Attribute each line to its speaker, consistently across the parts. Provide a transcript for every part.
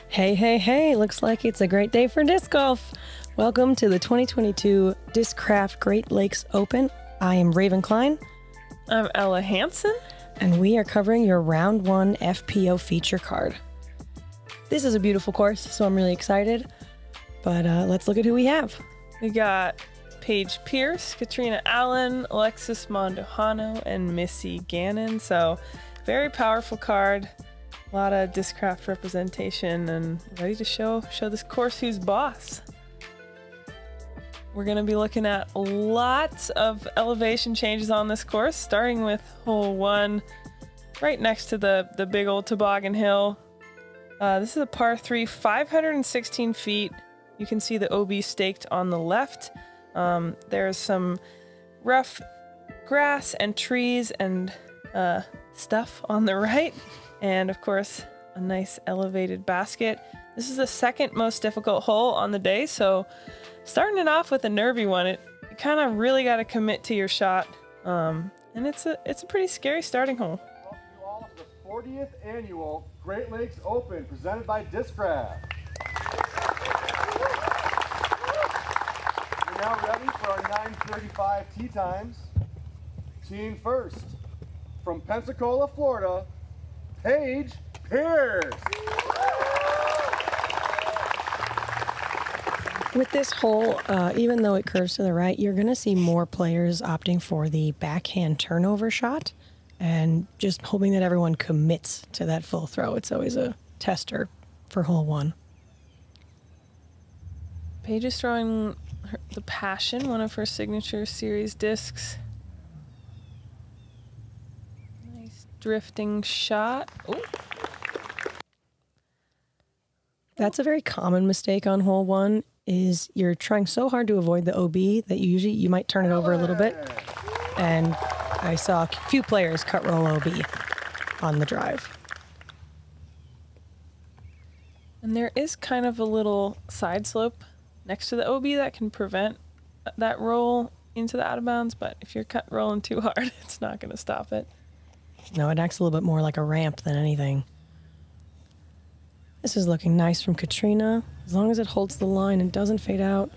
Speaker 1: Hey, hey, hey, looks like it's a great day for disc golf. Welcome to the 2022 Discraft Great Lakes Open. I am Raven Klein.
Speaker 2: I'm Ella Hansen.
Speaker 1: And we are covering your round 1 FPO feature card. This is a beautiful course, so I'm really excited. But let's look at who we have.
Speaker 2: We got Paige Pierce, Catrina Allen, Alexis Mandujano, and Missy Gannon. So very powerful card. A lot of Discraft representation and ready to show this course who's boss. We're going to be looking at lots of elevation changes on this course, starting with hole 1, right next to the big old toboggan hill. This is a par 3, 516 feet. You can see the OB staked on the left. There's some rough grass and trees and stuff on the right. And of course, a nice elevated basket. This is the second most difficult hole on the day, so starting it off with a nervy one, you kind of really got to commit to your shot. And it's a pretty scary starting hole.
Speaker 3: Welcome you all to the 40th annual Great Lakes Open presented by Discraft. We're now ready for our 9:35 tee times. Teeing first, from Pensacola, Florida, Paige Pierce.
Speaker 1: With this hole, even though it curves to the right, you're going to see more players opting for the backhand turnover shot and just hoping that everyone commits to that full throw. It's always a tester for hole 1.
Speaker 2: Paige is throwing the Passion, one of her signature series discs. Nice drifting shot. Ooh.
Speaker 1: That's a very common mistake on hole 1. Is you're trying so hard to avoid the OB that you might turn it over a little bit. And I saw a few players cut roll OB on the drive.
Speaker 2: And there is kind of a little side slope next to the OB that can prevent that roll into the out of bounds, but if you're cut rolling too hard, it's not going to stop it.
Speaker 1: No, it acts a little bit more like a ramp than anything. This is looking nice from Catrina, as long as it holds the line and doesn't fade out.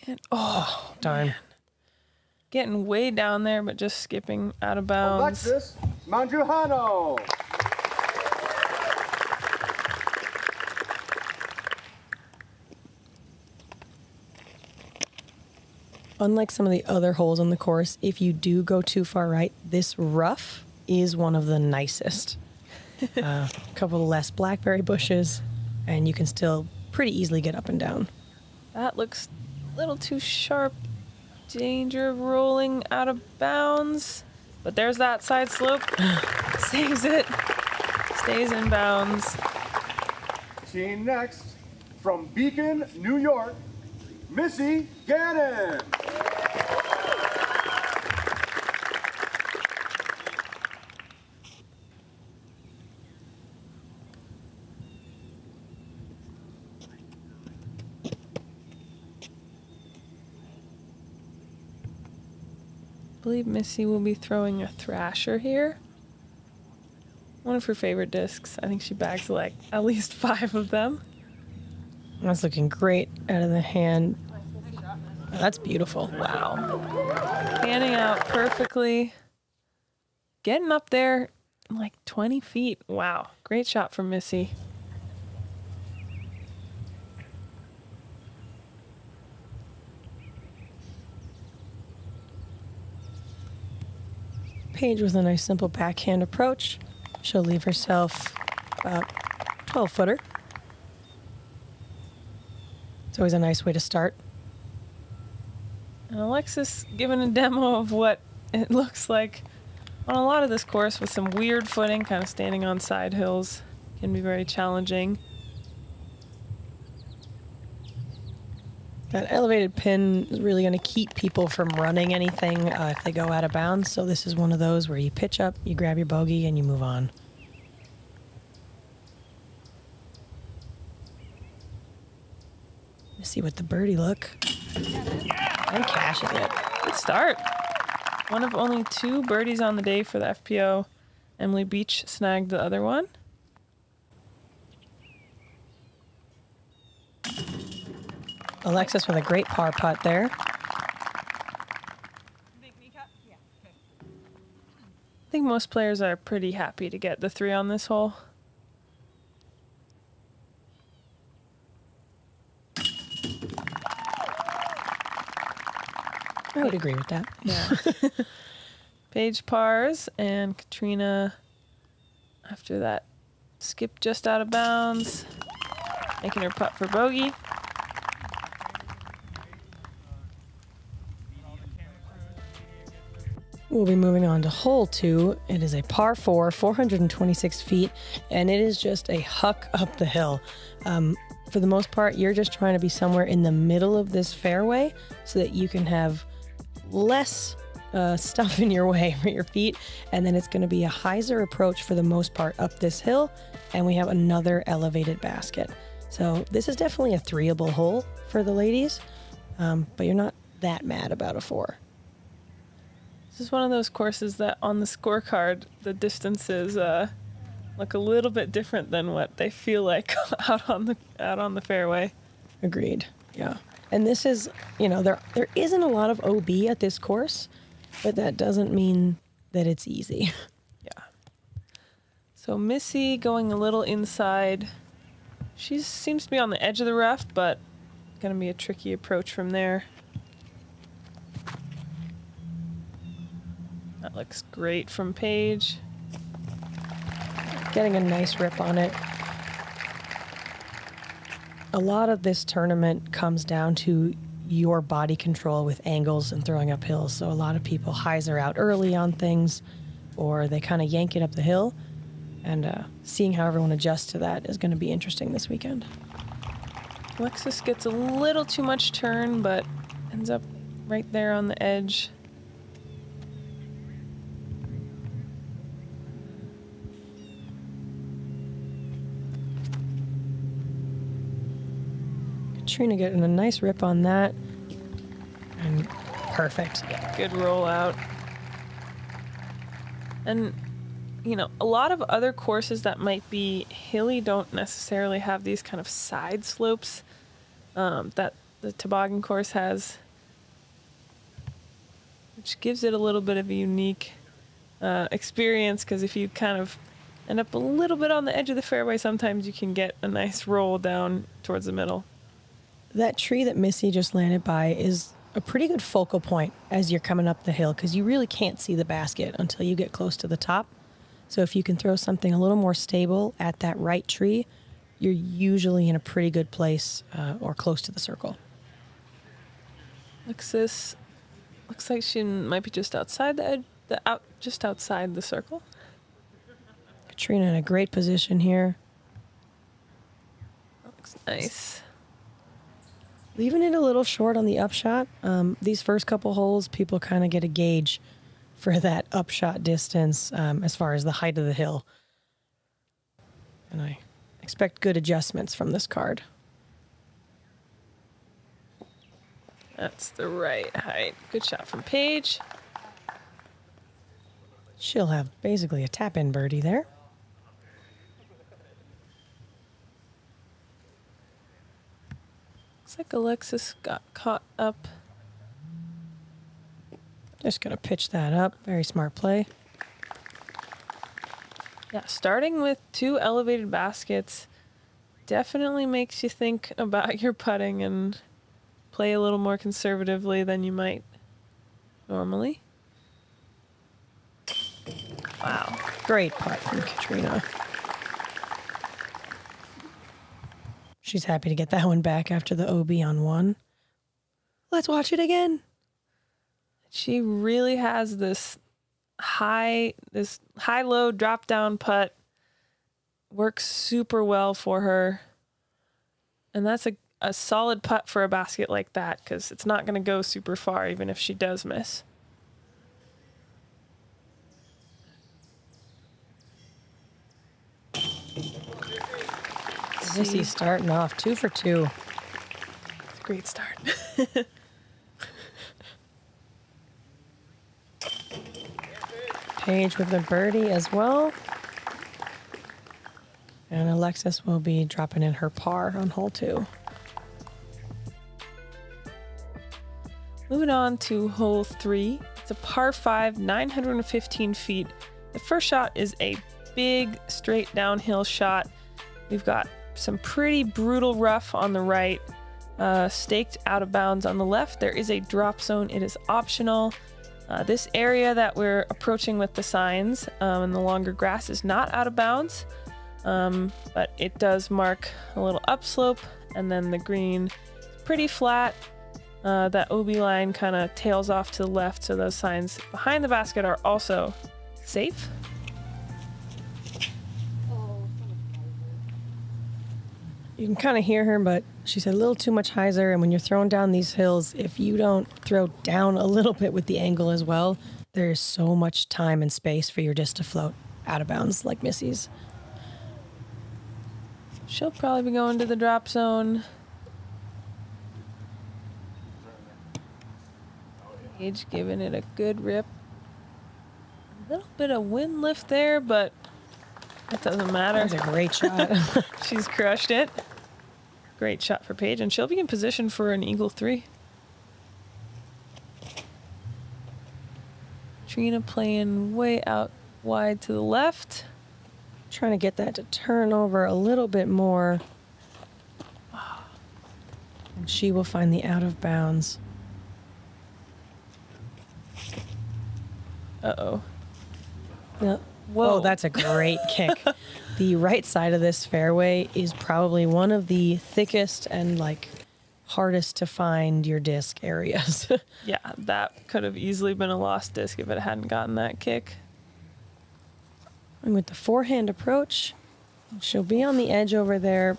Speaker 2: And, oh,
Speaker 1: darn.
Speaker 2: Man. Getting way down there, but just skipping out of bounds.
Speaker 3: Alexis Mandujano.
Speaker 1: Unlike some of the other holes on the course, if you do go too far right, this rough is one of the nicest. A couple less blackberry bushes, and you can still pretty easily get up and down.
Speaker 2: That looks a little too sharp. Danger of rolling out of bounds. But there's that side slope. Saves it. Stays in bounds.
Speaker 3: Team next, from Beacon, New York, Missy Gannon.
Speaker 2: I believe Missy will be throwing a Thrasher here. One of her favorite discs. I think she bags like at least 5 of them.
Speaker 1: That's looking great out of the hand. Oh, that's beautiful.
Speaker 2: Wow. Panning out perfectly. Getting up there like 20 feet. Wow. Great shot from Missy.
Speaker 1: Paige with a nice simple backhand approach. She'll leave herself about 12-footer. It's always a nice way to start.
Speaker 2: And Alexis giving a demo of what it looks like on a lot of this course with some weird footing, kind of standing on side hills. Can be very challenging.
Speaker 1: That elevated pin is really going to keep people from running anything if they go out of bounds. So this is one of those where you pitch up, you grab your bogey, and you move on. Let's see what the birdie look. And cashes it.
Speaker 2: Good start. One of only 2 birdies on the day for the FPO. Emily Beach snagged the other one.
Speaker 1: Alexis with a great par putt there.
Speaker 2: I think most players are pretty happy to get the 3 on this hole.
Speaker 1: I would agree with that.
Speaker 2: Yeah. Paige pars and Catrina, after that skip just out of bounds, making her putt for bogey.
Speaker 1: We'll be moving on to hole 2. It is a par 4, 426 feet, and it is just a huck up the hill. For the most part, you're just trying to be somewhere in the middle of this fairway so that you can have less stuff in your way for your feet, and then it's going to be a hyzer approach for the most part up this hill, and we have another elevated basket. So this is definitely a 3-able hole for the ladies, but you're not that mad about a 4.
Speaker 2: This is one of those courses that on the scorecard, the distances look a little bit different than what they feel like out on the fairway.
Speaker 1: Agreed. Yeah. And this is, you know, there isn't a lot of OB at this course, but that doesn't mean that it's easy.
Speaker 2: Yeah. So Missy going a little inside. She seems to be on the edge of the rough, but going to be a tricky approach from there. That looks great from Paige.
Speaker 1: Getting a nice rip on it. A lot of this tournament comes down to your body control with angles and throwing up hills. So a lot of people hyzer out early on things, or they kind of yank it up the hill. And seeing how everyone adjusts to that is going to be interesting this weekend.
Speaker 2: Alexis gets a little too much turn, but ends up right there on the edge.
Speaker 1: Catrina getting a nice rip on that. And perfect.
Speaker 2: Yeah, good rollout. And, you know, a lot of other courses that might be hilly don't necessarily have these kind of side slopes that the toboggan course has, which gives it a little bit of a unique experience, because if you kind of end up a little bit on the edge of the fairway, sometimes you can get a nice roll down towards the middle.
Speaker 1: That tree that Missy just landed by is a pretty good focal point as you're coming up the hill, because you really can't see the basket until you get close to the top. So if you can throw something a little more stable at that right tree, you're usually in a pretty good place or close to the circle.
Speaker 2: Alexis looks like she might be just outside the edge, just outside the circle.
Speaker 1: Catrina in a great position here.
Speaker 2: That looks nice.
Speaker 1: Leaving it a little short on the upshot. These first couple holes, people kind of get a gauge for that upshot distance as far as the height of the hill. And I expect good adjustments from this card.
Speaker 2: That's the right height. Good shot from Paige.
Speaker 1: She'll have basically a tap-in birdie there.
Speaker 2: Looks like Alexis got caught up.
Speaker 1: Just going to pitch that up. Very smart play.
Speaker 2: Yeah, starting with 2 elevated baskets definitely makes you think about your putting and play a little more conservatively than you might normally. Wow.
Speaker 1: Great putt from Catrina. She's happy to get that one back after the OB on 1. Let's watch it again.
Speaker 2: She really has this high-low drop-down putt. Works super well for her. And that's a solid putt for a basket like that, because it's not going to go super far even if she does miss.
Speaker 1: Missy's starting off 2 for 2.
Speaker 2: It's a great start.
Speaker 1: Paige with the birdie as well. And Alexis will be dropping in her par on hole 2.
Speaker 2: Moving on to hole 3. It's a par 5, 915 feet. The first shot is a big straight downhill shot. We've got some pretty brutal rough on the right, staked out of bounds on the left. There is a drop zone. It is optional. This area that we're approaching with the signs and the longer grass is not out of bounds, but it does mark a little upslope, and then the green is pretty flat. That OB line kind of tails off to the left, so those signs behind the basket are also safe.
Speaker 1: You can kind of hear her, but she said a little too much hyzer, and when you're throwing down these hills, if you don't throw down a little bit with the angle as well, there's so much time and space for your disc to float out of bounds like Missy's.
Speaker 2: She'll probably be going to the drop zone. Paige giving it a good rip. A little bit of wind lift there, but that doesn't matter.
Speaker 1: That's a great shot.
Speaker 2: She's crushed it. Great shot for Paige, and she'll be in position for an eagle 3. Catrina playing way out wide to the left.
Speaker 1: Trying to get that to turn over a little bit more. And she will find the out of bounds.
Speaker 2: Uh-oh.
Speaker 1: Yeah.
Speaker 2: Whoa.
Speaker 1: Oh, that's a great kick. The right side of this fairway is probably one of the thickest and like hardest to find your disc areas.
Speaker 2: Yeah, that could have easily been a lost disc if it hadn't gotten that kick.
Speaker 1: And with the forehand approach, she'll be on the edge over there,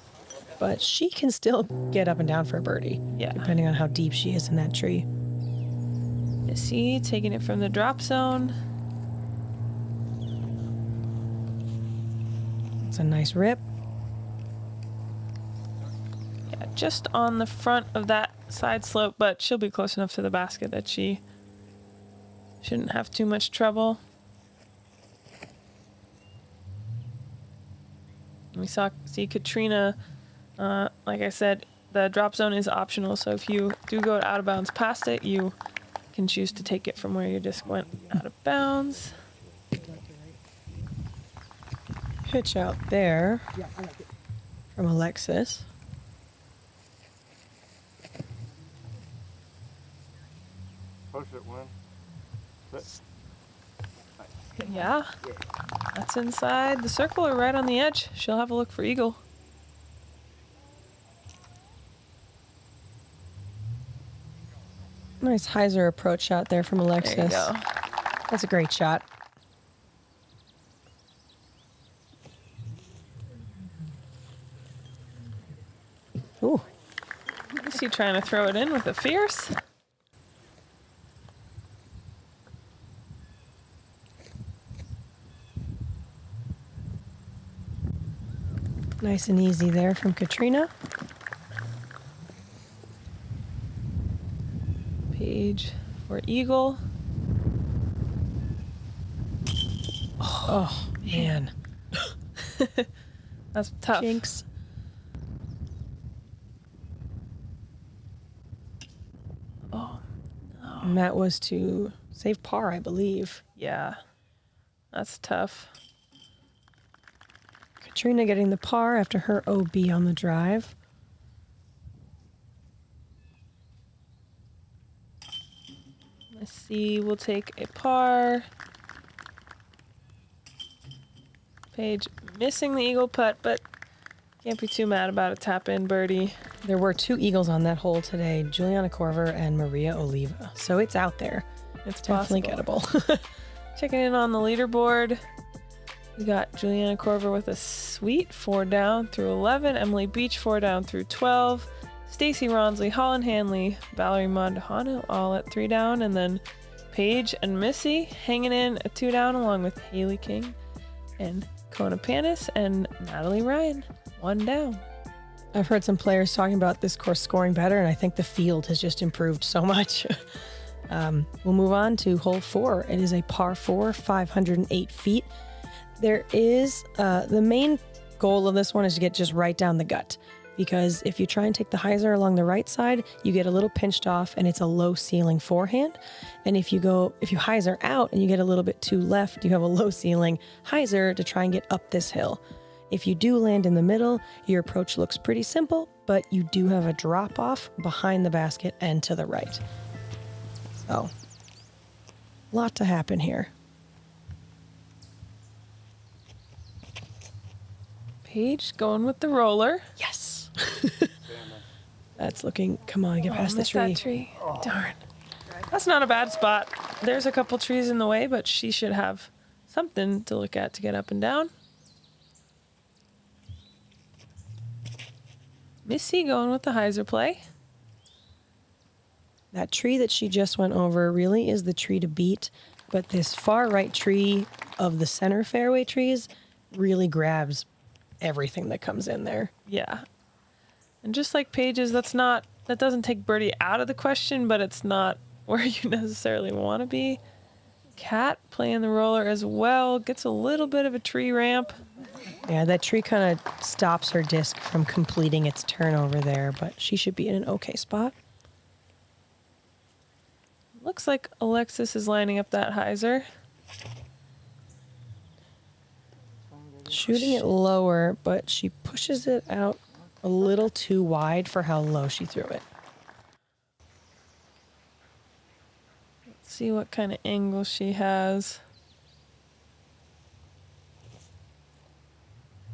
Speaker 1: but she can still get up and down for a birdie.
Speaker 2: Yeah.
Speaker 1: Depending on how deep she is in that tree.
Speaker 2: Missy taking it from the drop zone.
Speaker 1: It's a nice rip.
Speaker 2: Yeah, just on the front of that side slope, but she'll be close enough to the basket that she shouldn't have too much trouble. We see Catrina, like I said, the drop zone is optional, so if you do go out of bounds past it, you can choose to take it from where your disc went out of bounds.
Speaker 1: Pitch out there from Alexis.
Speaker 3: Push it, Win.
Speaker 2: Yeah, that's inside the circle or right on the edge. She'll have a look for eagle.
Speaker 1: Nice hyzer approach shot there from Alexis.
Speaker 2: There you go.
Speaker 1: That's a great shot. Ooh.
Speaker 2: Is he trying to throw it in with a fierce?
Speaker 1: Nice and easy there from Catrina.
Speaker 2: Paige for eagle.
Speaker 1: Oh, man.
Speaker 2: That's tough.
Speaker 1: Jinx.
Speaker 2: Oh, no.
Speaker 1: And that was to save par, I believe.
Speaker 2: Yeah, that's tough.
Speaker 1: Catrina getting the par after her OB on the drive.
Speaker 2: Let's see, we'll take a par. Paige missing the eagle putt, but can't be too mad about a tap-in birdie.
Speaker 1: There were 2 eagles on that hole today, Juliana Corver and Maria Oliva. So it's out there.
Speaker 2: It's
Speaker 1: Definitely
Speaker 2: possible.
Speaker 1: gettable.
Speaker 2: Checking in on the leaderboard. We got Juliana Corver with a sweet 4 down through 11. Emily Beach 4 down through 12. Stacy Ronsley, Holland Hanley, Valerie Mandujano all at 3 down. And then Paige and Missy hanging in a 2 down along with Haley King and Kona Panis and Natalie Ryan 1 down.
Speaker 1: I've heard some players talking about this course scoring better, and I think the field has just improved so much. We'll move on to hole 4. It is a par 4, 508 feet. There is, the main goal of this one is to get just right down the gut, because if you try and take the hyzer along the right side, you get a little pinched off and it's a low ceiling forehand. And if you hyzer out and you get a little bit too left, you have a low ceiling hyzer to try and get up this hill. If you do land in the middle, your approach looks pretty simple, but you do have a drop off behind the basket and to the right. So, a lot to happen here.
Speaker 2: Paige going with the roller.
Speaker 1: Yes. That's looking, come on, get past the
Speaker 2: Missed
Speaker 1: tree.
Speaker 2: that tree. Darn. That's not a bad spot. There's a couple trees in the way, but she should have something to look at to get up and down. Missy going with the hyzer play.
Speaker 1: That tree that she just went over really is the tree to beat, but this far right tree of the center fairway trees really grabs everything that comes in there.
Speaker 2: Yeah. And just like Paige's, that doesn't take birdie out of the question, but it's not where you necessarily want to be. Cat playing the roller as well, gets a little bit of a tree ramp.
Speaker 1: Yeah, that tree kind of stops her disc from completing its turn over there, but she should be in an okay spot.
Speaker 2: Looks like Alexis is lining up that hyzer.
Speaker 1: Shooting it lower, but she pushes it out a little too wide for how low she threw it.
Speaker 2: Let's see what kind of angle she has.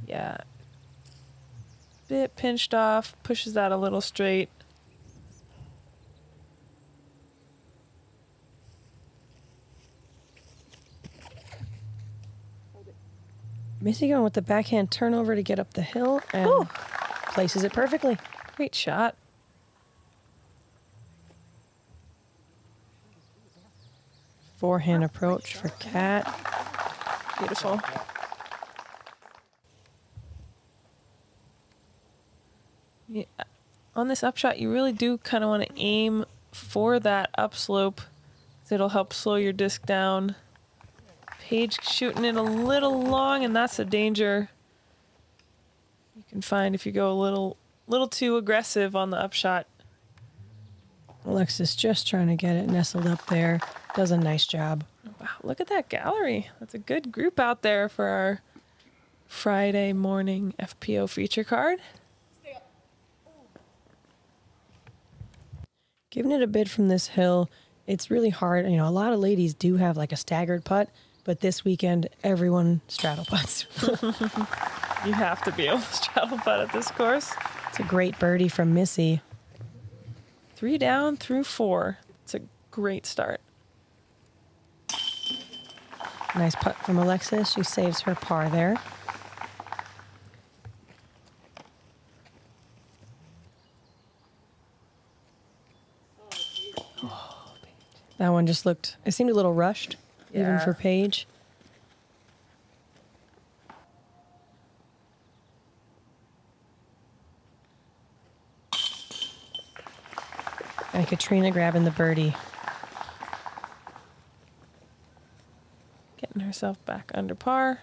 Speaker 2: Yeah. Bit pinched off, pushes that a little straight.
Speaker 1: Missy going with the backhand turnover to get up the hill and
Speaker 2: Ooh.
Speaker 1: Places it perfectly.
Speaker 2: Great shot.
Speaker 1: Forehand approach for Cat.
Speaker 2: Beautiful. Yeah. On this upshot, you really do kind of want to aim for that upslope. It'll help slow your disc down. Paige shooting it a little long, and that's a danger you can find if you go a little too aggressive on the upshot.
Speaker 1: Alexis just trying to get it nestled up there. Does a nice job.
Speaker 2: Wow, look at that gallery. That's a good group out there for our Friday morning FPO feature card.
Speaker 1: Giving it a bid from this hill, it's really hard. You know, a lot of ladies do have like a staggered putt, but this weekend, everyone straddle putts.
Speaker 2: You have to be able to straddle putt at this course.
Speaker 1: It's a great birdie from Missy.
Speaker 2: 3 down through 4. It's a great start.
Speaker 1: Nice putt from Alexis. She saves her par there. That one just looked, it seemed a little rushed, even
Speaker 2: Yeah.
Speaker 1: for Paige. And Catrina grabbing the birdie.
Speaker 2: Getting herself back under par.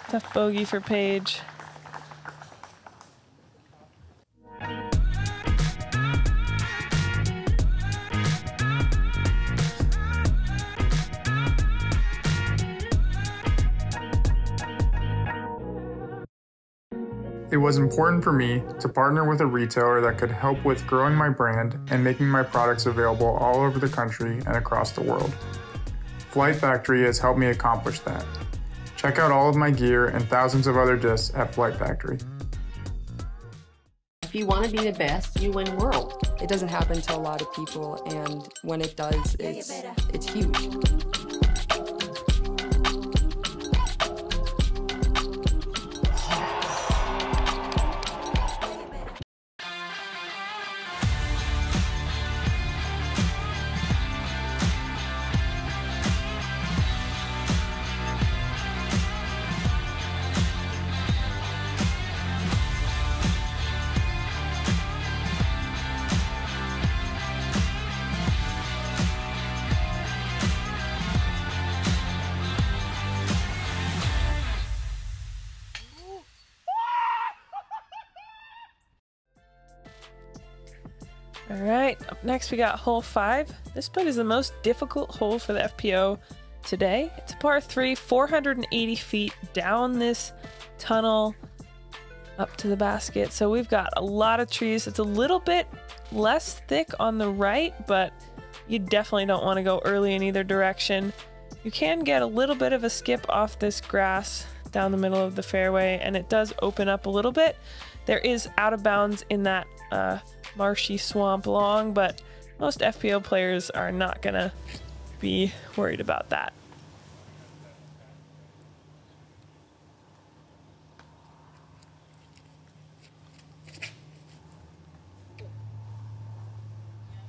Speaker 2: Tough bogey for Paige.
Speaker 4: It was important for me to partner with a retailer that could help with growing my brand and making my products available all over the country and across the world. Flight Factory has helped me accomplish that. Check out all of my gear and thousands of other discs at Flight Factory.
Speaker 5: If you want to be the best, you win world.
Speaker 6: It doesn't happen to a lot of people, and when it does, it's huge.
Speaker 2: All right, up next we got hole 5. This putt is the most difficult hole for the FPO today. It's a par 3, 480 feet down this tunnel up to the basket. So we've got a lot of trees. It's a little bit less thick on the right, but you definitely don't want to go early in either direction. You can get a little bit of a skip off this grass down the middle of the fairway, and it does open up a little bit. There is out of bounds in that marshy swamp long, but most FPO players are not gonna be worried about that.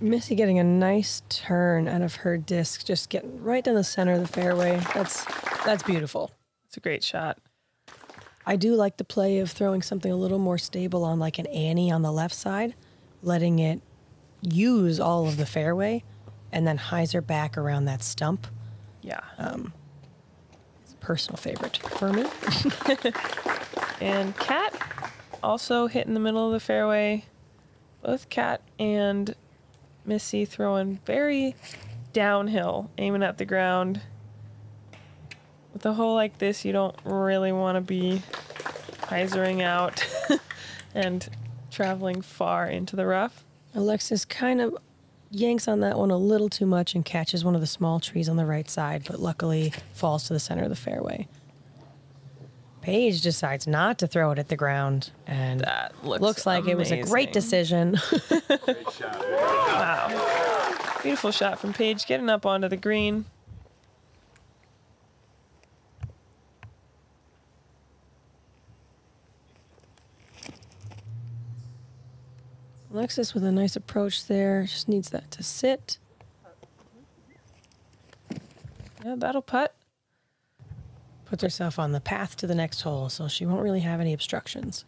Speaker 1: Missy getting a nice turn out of her disc, just getting right down the center of the fairway. That's beautiful.
Speaker 2: It's a great shot.
Speaker 1: I do like the play of throwing something a little more stable on like an Annie on the left side, letting it use all of the fairway, and then hyzer back around that stump.
Speaker 2: Yeah.
Speaker 1: It's a personal favorite for me.
Speaker 2: And Cat also hit in the middle of the fairway. Both Cat and Missy throwing very downhill, aiming at the ground. With a hole like this, you don't really want to be hyzering out and traveling far into the rough.
Speaker 1: Alexis kind of yanks on that one a little too much and catches one of the small trees on the right side, but luckily falls to the center of the fairway. Paige decides not to throw it at the ground, and
Speaker 2: That
Speaker 1: looks like it was a great decision.
Speaker 3: Great shot.
Speaker 2: Wow. Beautiful shot from Paige, getting up onto the green.
Speaker 1: Alexis with a nice approach there, just needs that to sit.
Speaker 2: Yeah, that'll putt.
Speaker 1: Puts herself on the path to the next hole, so she won't really have any obstructions.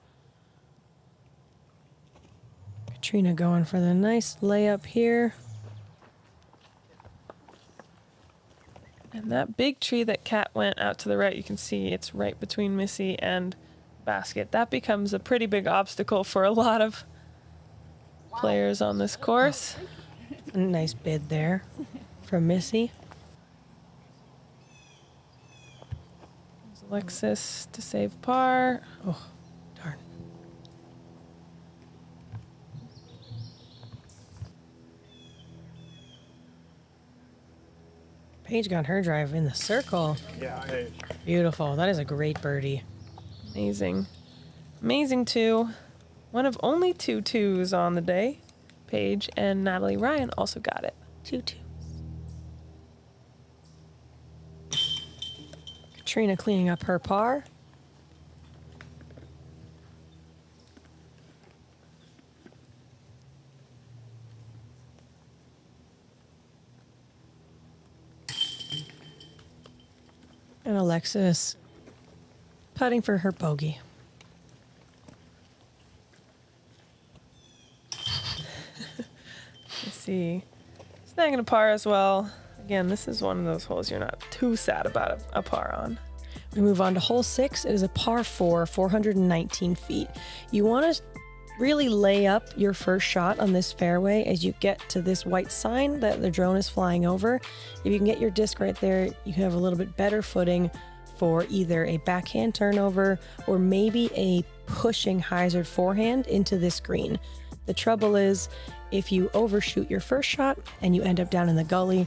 Speaker 1: Catrina going for the nice layup here.
Speaker 2: And that big tree that Cat went out to the right, you can see it's right between Missy and basket. That becomes a pretty big obstacle for a lot of players on this course.
Speaker 1: A nice bid there from Missy.
Speaker 2: Alexis to save par.
Speaker 1: Oh, darn. Paige got her drive in the circle.
Speaker 3: Yeah, Paige.
Speaker 1: Beautiful. That is a great birdie.
Speaker 2: Amazing. Amazing two. One of only 2 twos on the day. Paige and Natalie Ryan also got it.
Speaker 1: 2-2. Catrina cleaning up her par. And Alexis putting for her bogey.
Speaker 2: Let's see. Snagging a par as well. Again, this is one of those holes you're not too sad about a par on.
Speaker 1: We move on to hole 6. It is a par 4, 419 feet. You want to really lay up your first shot on this fairway as you get to this white sign that the drone is flying over. If you can get your disc right there, you can have a little bit better footing for either a backhand turnover or maybe a pushing hyzered forehand into this green. The trouble is, if you overshoot your first shot and you end up down in the gully,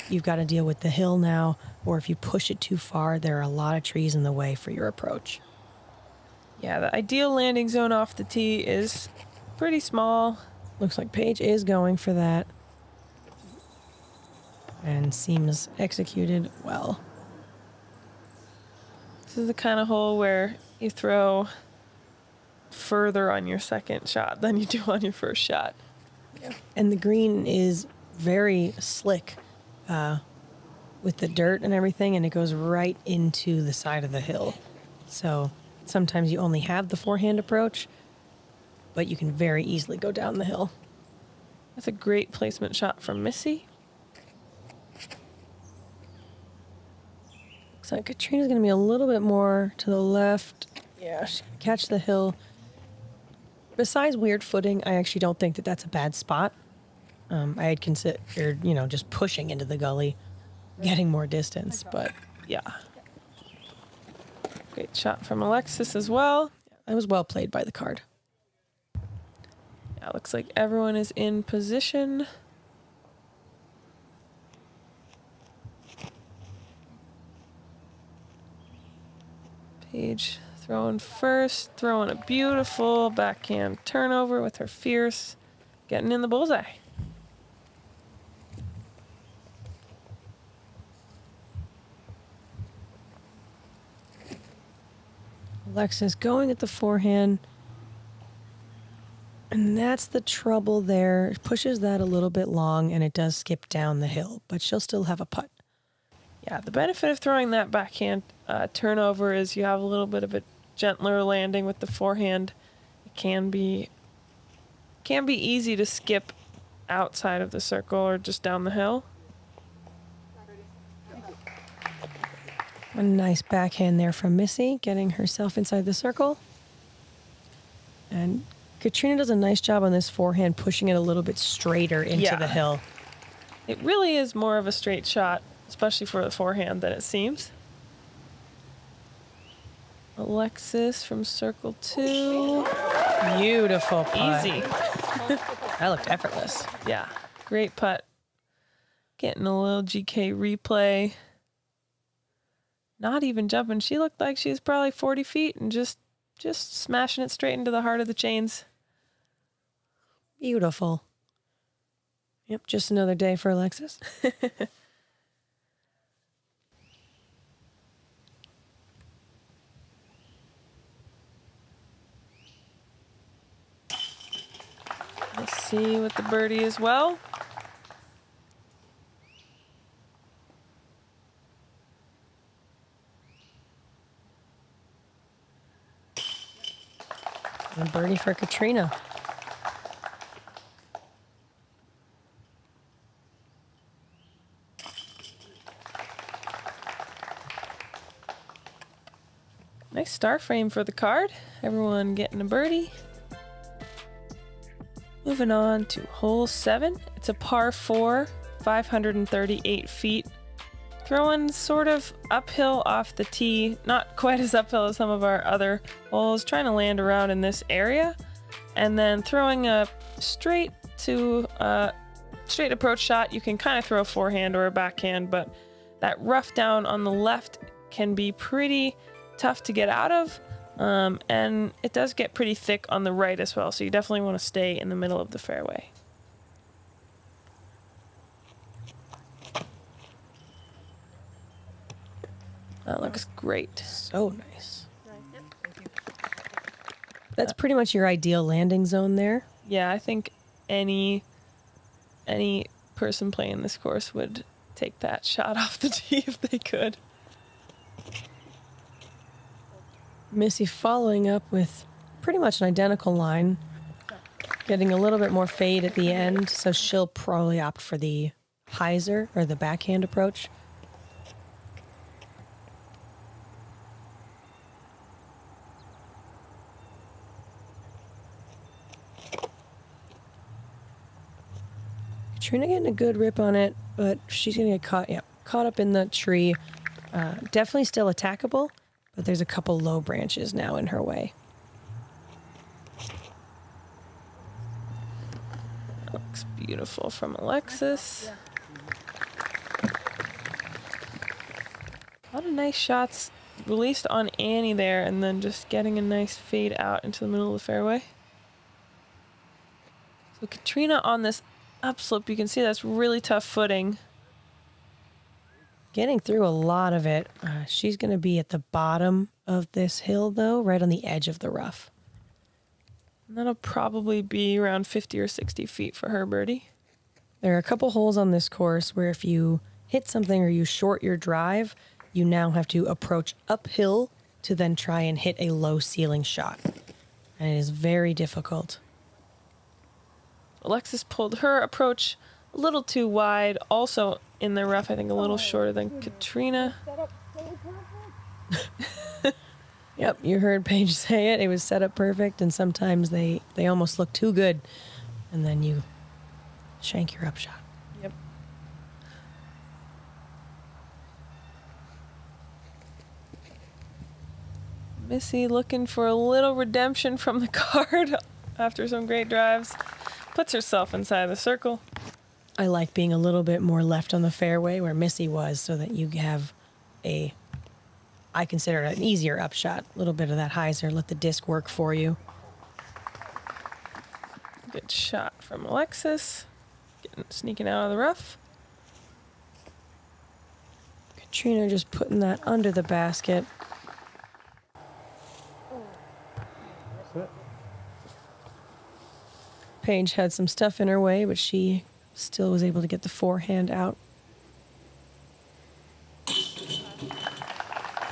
Speaker 1: you've got to deal with the hill now, or if you push it too far, there are a lot of trees in the way for your approach.
Speaker 2: Yeah, the ideal landing zone off the tee is pretty small.
Speaker 1: Looks like Paige is going for that. And seems executed well.
Speaker 2: This is the kind of hole where you throw further on your second shot than you do on your first shot.
Speaker 1: And the green is very slick with the dirt and everything, and it goes right into the side of the hill. So sometimes you only have the forehand approach, but you can very easily go down the hill.
Speaker 2: That's a great placement shot from Missy.
Speaker 1: Looks like Catrina's going to be a little bit more to the left. Yeah, she can catch the hill. Besides weird footing, I actually don't think that that's a bad spot I had considered, you know, just pushing into the gully, getting more distance, but
Speaker 2: Yeah. Great shot from Alexis as well.
Speaker 1: I was well played by the card.
Speaker 2: Yeah, looks like everyone is in position. Paige throwing first, throwing a beautiful backhand turnover with her fierce, getting in the bullseye.
Speaker 1: Alexis going at the forehand. And that's the trouble there. It pushes that a little bit long and it does skip down the hill, but she'll still have a putt.
Speaker 2: Yeah, the benefit of throwing that backhand turnover is you have a little bit of a gentler landing with the forehand. It can be easy to skip outside of the circle or just down the hill.
Speaker 1: A nice backhand there from Missy, getting herself inside the circle. And Catrina does a nice job on this forehand, pushing it a little bit straighter into the hill.
Speaker 2: It really is more of a straight shot, especially for the forehand, than it seems. Alexis from circle 2.
Speaker 1: Beautiful putt.
Speaker 2: Easy.
Speaker 1: That looked effortless.
Speaker 2: Yeah, great putt. Getting a little GK replay. Not even jumping. She looked like she was probably 40 feet and just smashing it straight into the heart of the chains.
Speaker 1: Beautiful. Yep, just another day for Alexis.
Speaker 2: Let's see with the birdie as well.
Speaker 1: And birdie for Catrina.
Speaker 2: Nice star frame for the card. Everyone getting a birdie. Moving on to hole 7. It's a par 4, 538 feet. Throwing sort of uphill off the tee, not quite as uphill as some of our other holes, trying to land around in this area, and then throwing a straight approach shot. You can kind of throw a forehand or a backhand, but that rough down on the left can be pretty tough to get out of, and it does get pretty thick on the right as well, so you definitely want to stay in the middle of the fairway. That looks great.
Speaker 1: So nice. That's pretty much your ideal landing zone there.
Speaker 2: Yeah, I think any person playing this course would take that shot off the tee if they could.
Speaker 1: Missy following up with pretty much an identical line, getting a little bit more fade at the end, so she'll probably opt for the hyzer or the backhand approach. Catrina getting a good rip on it, but she's gonna get caught up in the tree. Definitely still attackable, but there's a couple low branches now in her way.
Speaker 2: That looks beautiful from Alexis. A lot of nice shots released on Annie there, and then just getting a nice fade out into the middle of the fairway. So Catrina on this upslope, you can see that's really tough footing.
Speaker 1: Getting through a lot of it. She's going to be at the bottom of this hill, though, right on the edge of the rough.
Speaker 2: And that'll probably be around 50 or 60 feet for her birdie.
Speaker 1: There are a couple holes on this course where if you hit something or you short your drive, you now have to approach uphill to then try and hit a low ceiling shot. And it is very difficult.
Speaker 2: Alexis pulled her approach a little too wide, also in the rough, I think a little shorter than Catrina.
Speaker 1: Yep, you heard Paige say it. It was set up perfect, and sometimes they almost look too good. And then you shank your upshot.
Speaker 2: Yep. Missy looking for a little redemption from the card after some great drives. Puts herself inside the circle.
Speaker 1: I like being a little bit more left on the fairway where Missy was so that you have a, I consider it an easier upshot. A little bit of that hyzer, let the disc work for you.
Speaker 2: Good shot from Alexis. Sneaking out of the rough.
Speaker 1: Catrina just putting that under the basket. Paige had some stuff in her way, but she still was able to get the forehand out.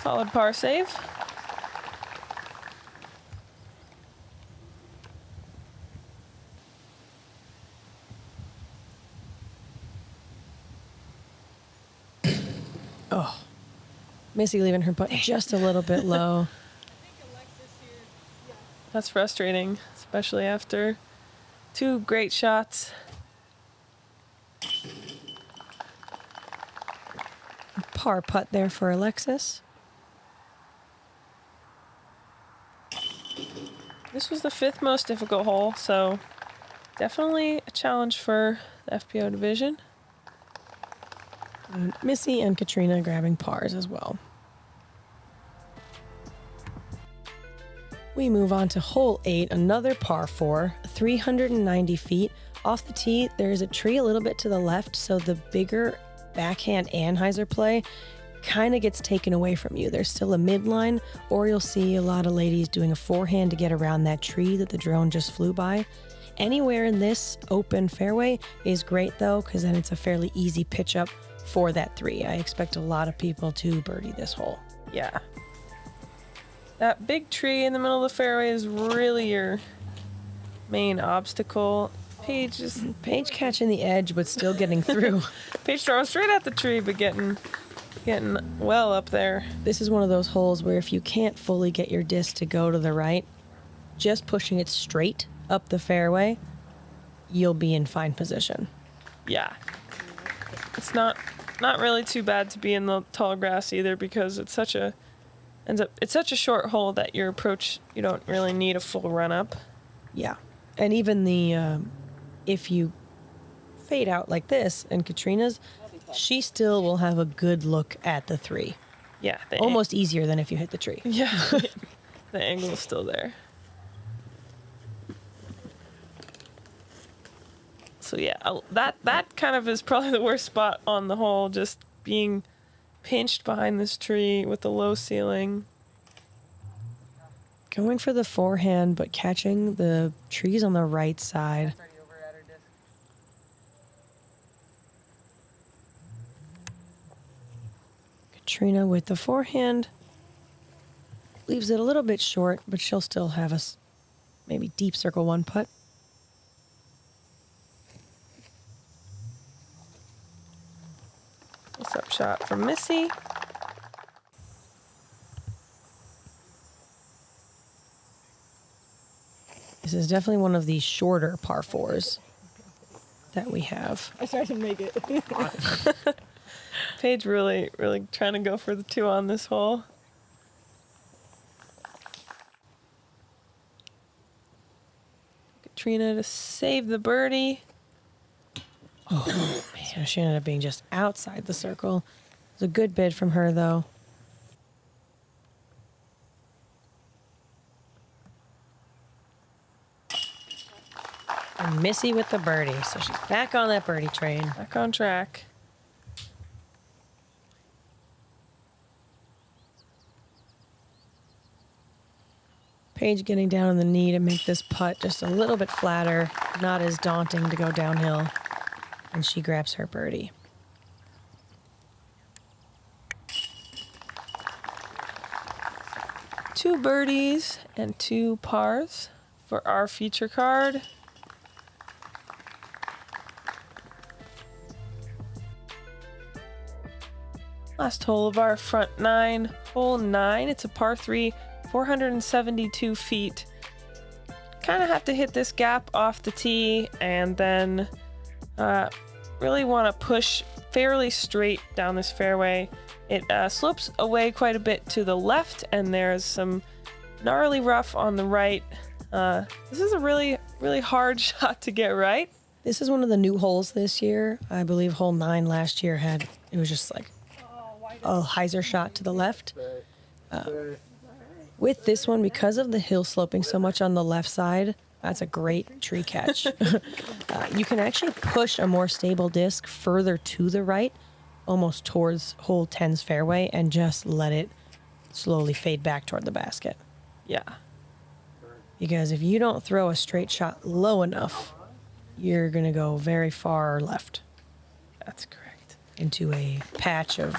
Speaker 2: Solid par save.
Speaker 1: Oh, Missy leaving her putt just a little bit low.
Speaker 2: That's frustrating, especially after 2 great shots.
Speaker 1: Par putt there for Alexis.
Speaker 2: This was the 5th most difficult hole, so definitely a challenge for the FPO division.
Speaker 1: And Missy and Catrina grabbing pars as well. We move on to hole 8, another par 4, 390 feet. Off the tee, there's a tree a little bit to the left, so the bigger backhand and hyzer play kind of gets taken away from you. There's still a midline, or you'll see a lot of ladies doing a forehand to get around that tree that the drone just flew by. Anywhere in this open fairway is great though, because then it's a fairly easy pitch up for that 3. I expect a lot of people to birdie this hole.
Speaker 2: Yeah. That big tree in the middle of the fairway is really your main obstacle. Paige
Speaker 1: catching the edge, but still getting through.
Speaker 2: Paige throwing straight at the tree, but getting well up there.
Speaker 1: This is one of those holes where if you can't fully get your disc to go to the right, just pushing it straight up the fairway, you'll be in fine position.
Speaker 2: Yeah. It's not really too bad to be in the tall grass either, because it's such a short hole that your approach, you don't really need a full run up.
Speaker 1: Yeah. And even the if you fade out like this and Catrina's, she still will have a good look at the 3.
Speaker 2: Yeah.
Speaker 1: Almost easier than if you hit the tree.
Speaker 2: Yeah. The angle is still there. So yeah, that kind of is probably the worst spot on the hole, just being pinched behind this tree with the low ceiling.
Speaker 1: Going for the forehand, but catching the trees on the right side. Catrina with the forehand. Leaves it a little bit short, but she'll still have a maybe deep circle 1 putt.
Speaker 2: Nice up shot from Missy.
Speaker 1: This is definitely one of the shorter par 4s that we have.
Speaker 7: I tried to make it.
Speaker 2: Paige really trying to go for the 2 on this hole. Catrina to save the birdie.
Speaker 1: Oh, man. So she ended up being just outside the circle. It was a good bid from her, though. And Missy with the birdie. So she's back on that birdie train.
Speaker 2: Back on track.
Speaker 1: Paige getting down on the knee to make this putt just a little bit flatter, not as daunting to go downhill. And she grabs her birdie.
Speaker 2: Two birdies and 2 pars for our feature card. Last hole of our front 9, hole 9. It's a par 3, 472 feet. Kind of have to hit this gap off the tee and then Really want to push fairly straight down this fairway. It slopes away quite a bit to the left, and there's some gnarly rough on the right. This is a really, really hard shot to get right.
Speaker 1: This is one of the new holes this year. I believe hole 9 last year it was just like a hyzer shot to the left. With this one, because of the hill sloping so much on the left side, that's a great tree catch. You can actually push a more stable disc further to the right, almost towards hole 10's fairway, and just let it slowly fade back toward the basket.
Speaker 2: Yeah.
Speaker 1: Because if you don't throw a straight shot low enough, you're going to go very far left.
Speaker 2: That's correct.
Speaker 1: Into a patch of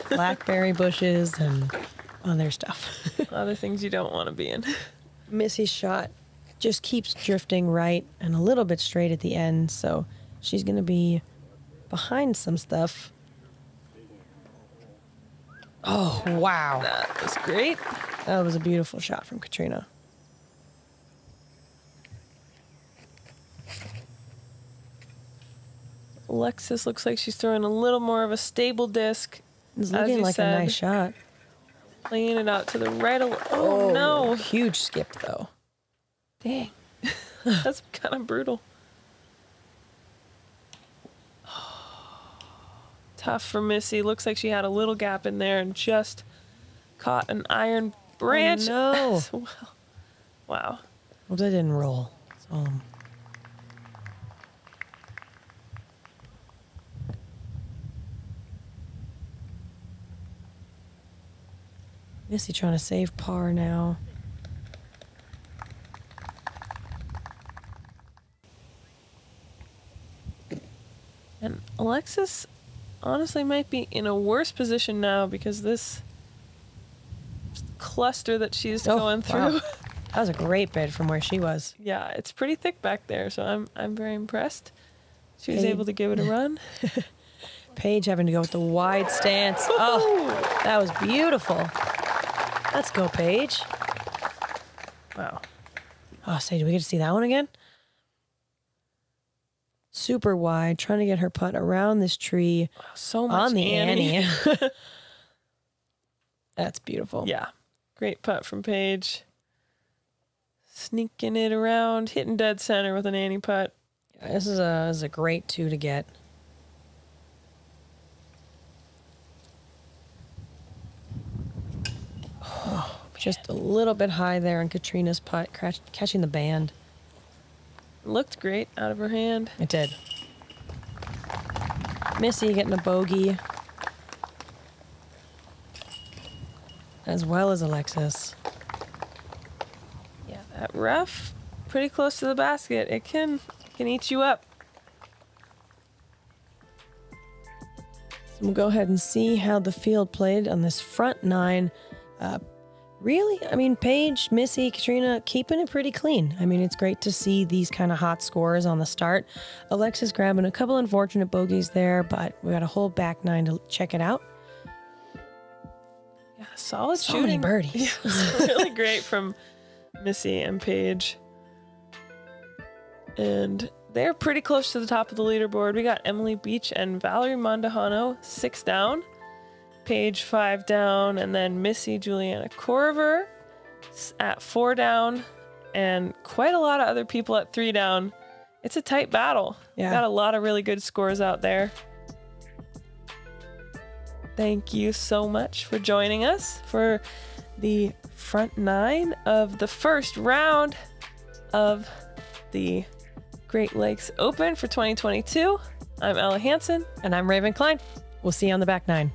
Speaker 1: blackberry bushes and other stuff.
Speaker 2: Other things you don't want to be in.
Speaker 1: Missy's shot just keeps drifting right and a little bit straight at the end, so she's going to be behind some stuff. Oh, wow.
Speaker 2: That was great.
Speaker 1: That was a beautiful shot from Catrina.
Speaker 2: Alexis looks like she's throwing a little more of a stable disc.
Speaker 1: It's looking like a nice shot.
Speaker 2: Laying it out to the right. Oh, no.
Speaker 1: Huge skip, though.
Speaker 2: Dang. That's kind of brutal. Tough for Missy. Looks like she had a little gap in there and just caught an iron branch.
Speaker 1: Oh, no.
Speaker 2: Wow.
Speaker 1: Well, that didn't roll. So, Missy trying to save par now.
Speaker 2: And Alexis honestly might be in a worse position now because this cluster that she's going through.
Speaker 1: Wow. That was a great bid from where she was.
Speaker 2: Yeah, it's pretty thick back there, so I'm very impressed. She was able to give it a run.
Speaker 1: Paige having to go with the wide stance. Oh, that was beautiful. Let's go, Paige.
Speaker 2: Wow.
Speaker 1: Oh, say, do we get to see that one again? Super wide, trying to get her putt around this tree.
Speaker 2: Wow, so much
Speaker 1: on the Annie.
Speaker 2: Annie.
Speaker 1: That's beautiful.
Speaker 2: Yeah. Great putt from Paige. Sneaking it around, hitting dead center with an Annie putt.
Speaker 1: Yeah, this is a great 2 to get. Oh, just a little bit high there on Catrina's putt, catching the band.
Speaker 2: Looked great out of her hand.
Speaker 1: It did. Missy getting a bogey. As well as Alexis.
Speaker 2: Yeah, that rough, pretty close to the basket. It can eat you up.
Speaker 1: So we'll go ahead and see how the field played on this front 9. Really, I mean, Paige, Missy, Catrina, keeping it pretty clean. I mean, it's great to see these kind of hot scores on the start. Alexis grabbing a couple unfortunate bogeys there, but we got a whole back 9 to check it out.
Speaker 2: Yeah, solid
Speaker 1: So
Speaker 2: shooting.
Speaker 1: many birdies.
Speaker 2: Yeah, really great from Missy and Paige. And they're pretty close to the top of the leaderboard. We got Emily Beach and Valerie Mandujano 6 down. Paige 5 down, and then Missy Juliana Corver at 4 down, and quite a lot of other people at 3 down. It's a tight battle.
Speaker 1: Yeah.
Speaker 2: Got a lot of really good scores out there. Thank you so much for joining us for the front 9 of the first round of the Great Lakes Open for 2022. I'm Ella Hansen.
Speaker 1: And I'm Raven Klein. We'll see you on the back 9.